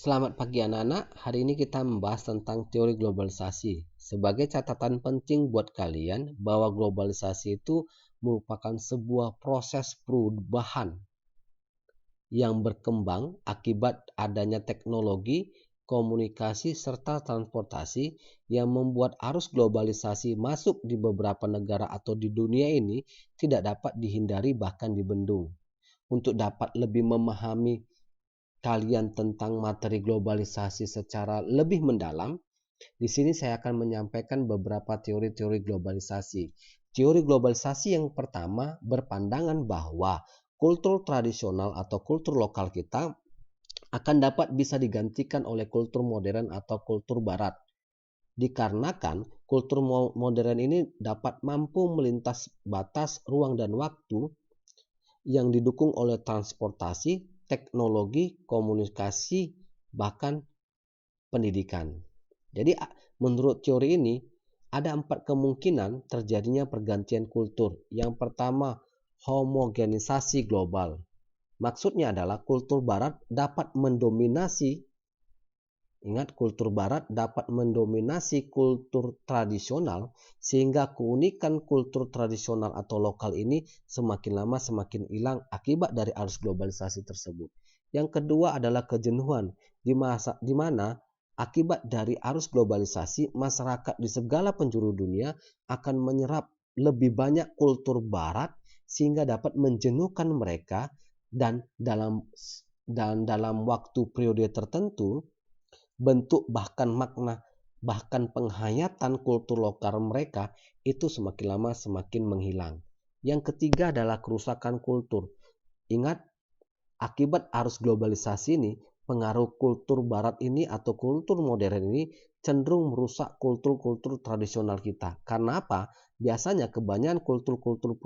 Selamat pagi anak-anak, hari ini kita membahas tentang teori globalisasi. Sebagai catatan penting buat kalian bahwa globalisasi itu merupakan sebuah proses perubahan yang berkembang akibat adanya teknologi, komunikasi, serta transportasi yang membuat arus globalisasi masuk di beberapa negara atau di dunia ini tidak dapat dihindari bahkan dibendung. Untuk dapat lebih memahami kalian tentang materi globalisasi secara lebih mendalam, di sini saya akan menyampaikan beberapa teori-teori globalisasi. Teori globalisasi yang pertama berpandangan bahwa kultur tradisional atau kultur lokal kita akan dapat bisa digantikan oleh kultur modern atau kultur barat. Dikarenakan kultur modern ini dapat mampu melintas batas ruang dan waktu yang didukung oleh transportasi, teknologi, komunikasi, bahkan pendidikan. Jadi menurut teori ini ada 4 kemungkinan terjadinya pergantian kultur. Yang pertama, homogenisasi global. Maksudnya adalah kultur barat dapat mendominasi, ingat, kultur barat dapat mendominasi kultur tradisional sehingga keunikan kultur tradisional atau lokal ini semakin lama semakin hilang akibat dari arus globalisasi tersebut. Yang kedua adalah kejenuhan, di mana akibat dari arus globalisasi, masyarakat di segala penjuru dunia akan menyerap lebih banyak kultur barat sehingga dapat menjenuhkan mereka dan dalam waktu periode tertentu, bentuk bahkan makna bahkan penghayatan kultur lokal mereka itu semakin lama semakin menghilang. Yang ketiga adalah kerusakan kultur. Ingat, akibat arus globalisasi ini, pengaruh kultur barat ini atau kultur modern ini cenderung merusak kultur-kultur tradisional kita. Karena apa? Biasanya kebanyakan kultur-kultur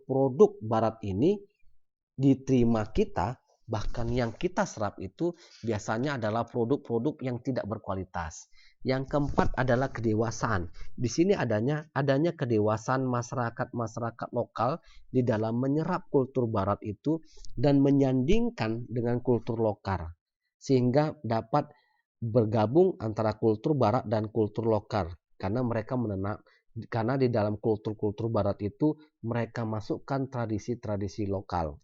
produk barat ini diterima kita, bahkan yang kita serap itu biasanya adalah produk-produk yang tidak berkualitas. Yang keempat adalah kedewasaan. Di sini adanya kedewasaan masyarakat lokal di dalam menyerap kultur barat itu dan menyandingkan dengan kultur lokal, sehingga dapat bergabung antara kultur barat dan kultur lokal karena di dalam kultur barat itu mereka masukkan tradisi-tradisi lokal,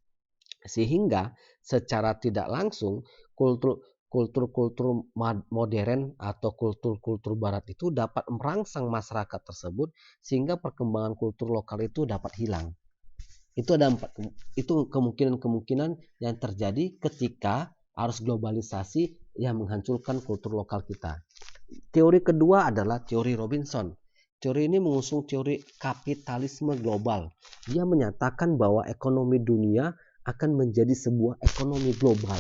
sehingga secara tidak langsung kultur modern atau kultur barat itu dapat merangsang masyarakat tersebut sehingga perkembangan kultur lokal itu dapat hilang. Itu kemungkinan yang terjadi ketika arus globalisasi yang menghancurkan kultur lokal kita. Teori kedua adalah teori Robinson. Teori ini mengusung teori kapitalisme global. Dia menyatakan bahwa ekonomi dunia akan menjadi sebuah ekonomi global.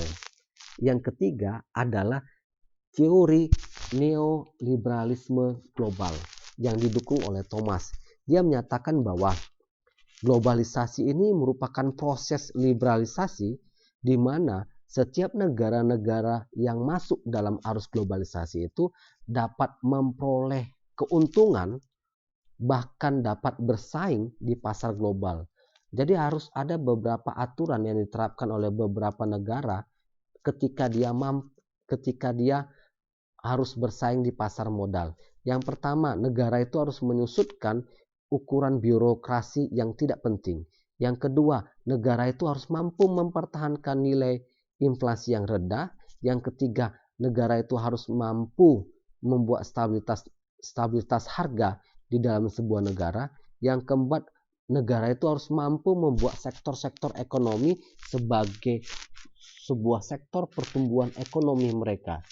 Yang ketiga adalah teori neoliberalisme global yang didukung oleh Thomas. Dia menyatakan bahwa globalisasi ini merupakan proses liberalisasi di mana setiap negara-negara yang masuk dalam arus globalisasi itu dapat memperoleh keuntungan, bahkan dapat bersaing di pasar global. Jadi harus ada beberapa aturan yang diterapkan oleh beberapa negara ketika dia harus bersaing di pasar modal. Yang pertama, negara itu harus menyusutkan ukuran birokrasi yang tidak penting. Yang kedua, negara itu harus mampu mempertahankan nilai inflasi yang rendah. Yang ketiga, negara itu harus mampu membuat stabilitas harga di dalam sebuah negara. Yang keempat, negara itu harus mampu membuat sektor-sektor ekonomi sebagai sebuah sektor pertumbuhan ekonomi mereka.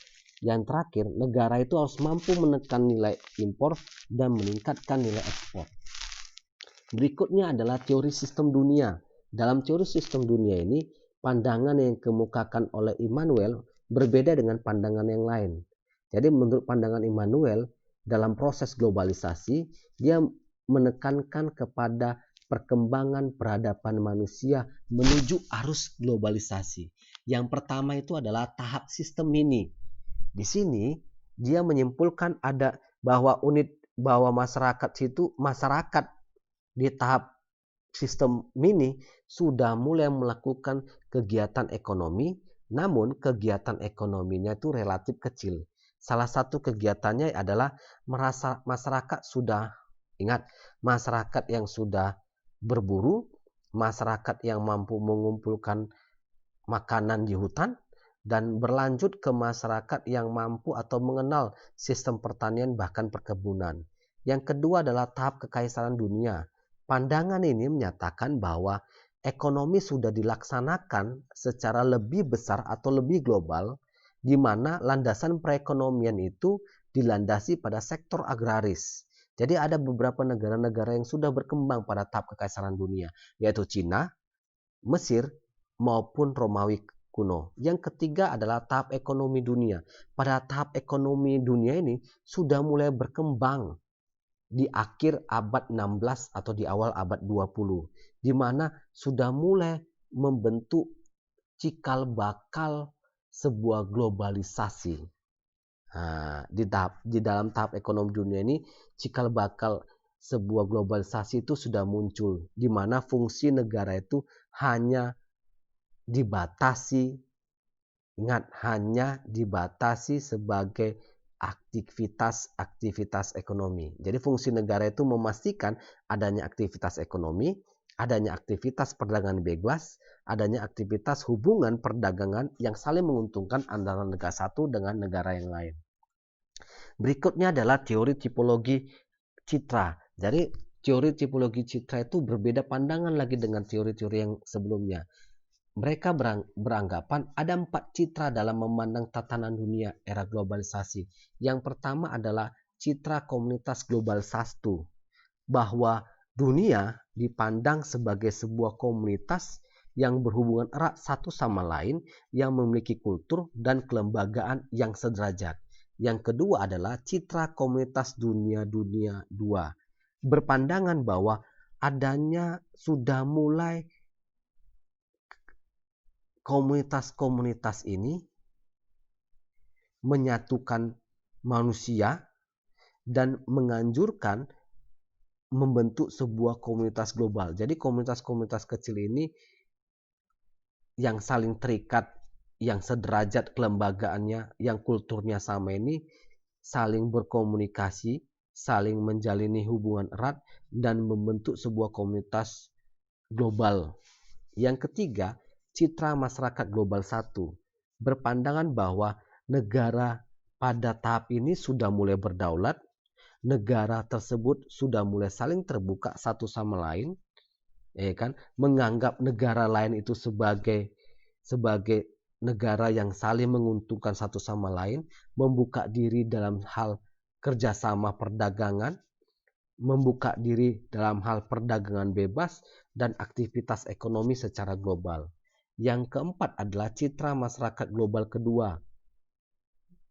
Yang terakhir, negara itu harus mampu menekan nilai impor dan meningkatkan nilai ekspor. Berikutnya adalah teori sistem dunia. Dalam teori sistem dunia ini, pandangan yang dikemukakan oleh Immanuel berbeda dengan pandangan yang lain. Jadi menurut pandangan Immanuel, dalam proses globalisasi, dia menekankan kepada perkembangan peradaban manusia menuju arus globalisasi. Yang pertama itu adalah tahap sistem mini. Di sini dia menyimpulkan bahwa masyarakat di tahap sistem mini sudah mulai melakukan kegiatan ekonomi Namun kegiatan ekonominya itu relatif kecil. Salah satu kegiatannya adalah masyarakat sudah, ingat, masyarakat yang sudah berburu, masyarakat yang mampu mengumpulkan makanan di hutan, dan berlanjut ke masyarakat yang mampu atau mengenal sistem pertanian bahkan perkebunan. Yang kedua adalah tahap kekaisaran dunia. Pandangan ini menyatakan bahwa ekonomi sudah dilaksanakan secara lebih besar atau lebih global, di mana landasan perekonomian itu dilandasi pada sektor agraris. Jadi ada beberapa negara-negara yang sudah berkembang pada tahap kekaisaran dunia, yaitu Cina, Mesir, maupun Romawi kuno. Yang ketiga adalah tahap ekonomi dunia. Pada tahap ekonomi dunia ini sudah mulai berkembang di akhir abad 16 atau di awal abad 20, di mana sudah mulai membentuk cikal bakal sebuah globalisasi. Nah, di dalam tahap ekonomi dunia ini, cikal bakal sebuah globalisasi itu sudah muncul, di mana fungsi negara itu hanya dibatasi, ingat, hanya dibatasi sebagai aktivitas ekonomi. Jadi fungsi negara itu memastikan adanya aktivitas ekonomi, adanya aktivitas perdagangan bebas, adanya aktivitas hubungan perdagangan yang saling menguntungkan antara negara satu dengan negara yang lain. Berikutnya adalah teori tipologi citra. Jadi teori tipologi citra itu berbeda pandangan lagi dengan teori-teori yang sebelumnya. Mereka beranggapan ada 4 citra dalam memandang tatanan dunia era globalisasi. Yang pertama adalah citra komunitas global 1, bahwa dunia dipandang sebagai sebuah komunitas yang berhubungan erat satu sama lain, yang memiliki kultur dan kelembagaan yang sederajat. Yang kedua adalah citra komunitas dunia 2, berpandangan bahwa adanya sudah mulai komunitas-komunitas ini menyatukan manusia dan menganjurkan membentuk sebuah komunitas global. Jadi komunitas-komunitas kecil ini yang saling terikat, yang sederajat kelembagaannya, yang kulturnya sama ini saling berkomunikasi, saling menjalini hubungan erat dan membentuk sebuah komunitas global. Yang ketiga, citra masyarakat global 1, berpandangan bahwa negara pada tahap ini sudah mulai berdaulat, negara tersebut sudah mulai saling terbuka satu sama lain, menganggap negara lain itu sebagai negara yang saling menguntungkan satu sama lain, membuka diri dalam hal kerjasama perdagangan, membuka diri dalam hal perdagangan bebas dan aktivitas ekonomi secara global. Yang keempat adalah citra masyarakat global kedua,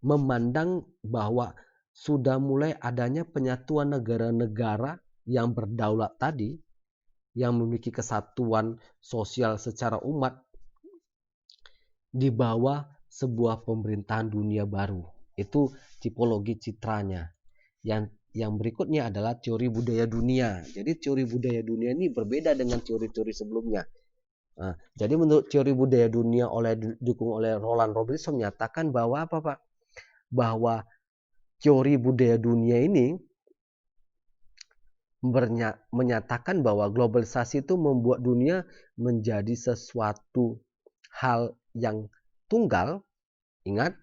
memandang bahwa sudah mulai adanya penyatuan negara-negara yang berdaulat tadi, yang memiliki kesatuan sosial secara umat di bawah sebuah pemerintahan dunia baru. Itu tipologi citranya. Yang berikutnya adalah teori budaya dunia. Jadi teori budaya dunia ini berbeda dengan teori-teori sebelumnya. Nah, jadi menurut teori budaya dunia didukung oleh Roland Robinson menyatakan bahwa apa, Pak? Bahwa teori budaya dunia ini menyatakan bahwa globalisasi itu membuat dunia menjadi sesuatu hal yang tunggal. Ingat,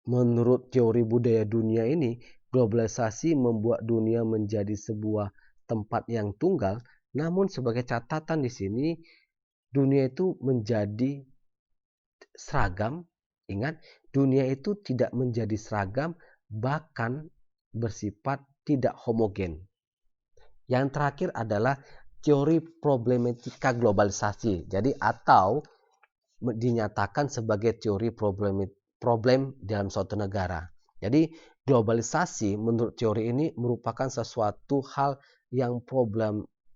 menurut teori budaya dunia ini, globalisasi membuat dunia menjadi sebuah tempat yang tunggal. Namun sebagai catatan di sini, dunia itu menjadi seragam. Ingat, dunia itu tidak menjadi seragam, bahkan bersifat tidak homogen. Yang terakhir adalah teori problematika globalisasi. Jadi atau dinyatakan sebagai teori problem dalam suatu negara. Jadi globalisasi menurut teori ini merupakan sesuatu hal yang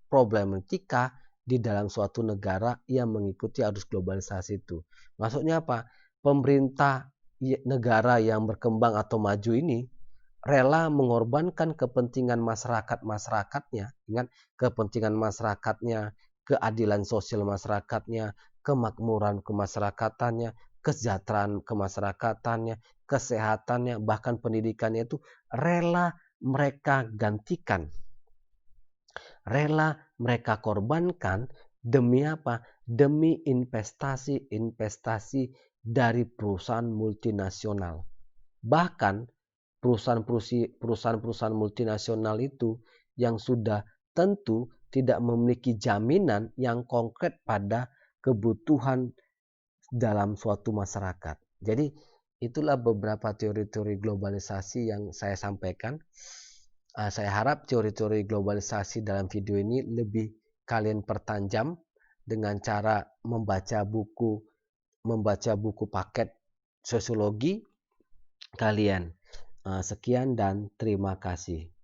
problematika di dalam suatu negara yang mengikuti arus globalisasi itu. Maksudnya apa? Pemerintah negara yang berkembang atau maju ini rela mengorbankan kepentingan masyarakatnya, ingat, kepentingan masyarakatnya, keadilan sosial masyarakatnya, kemakmuran kemasyarakatannya, kesejahteraan kemasyarakatannya, kesehatannya, bahkan pendidikannya itu rela mereka gantikan, rela mereka korbankan demi apa? Demi investasi-investasi dari perusahaan multinasional. Bahkan perusahaan-perusahaan multinasional itu yang sudah tentu tidak memiliki jaminan yang konkret pada kebutuhan dalam suatu masyarakat. Jadi itulah beberapa teori-teori globalisasi yang saya sampaikan. Saya harap teori-teori globalisasi dalam video ini lebih kalian pertajam dengan cara membaca buku paket sosiologi kalian. Sekian dan terima kasih.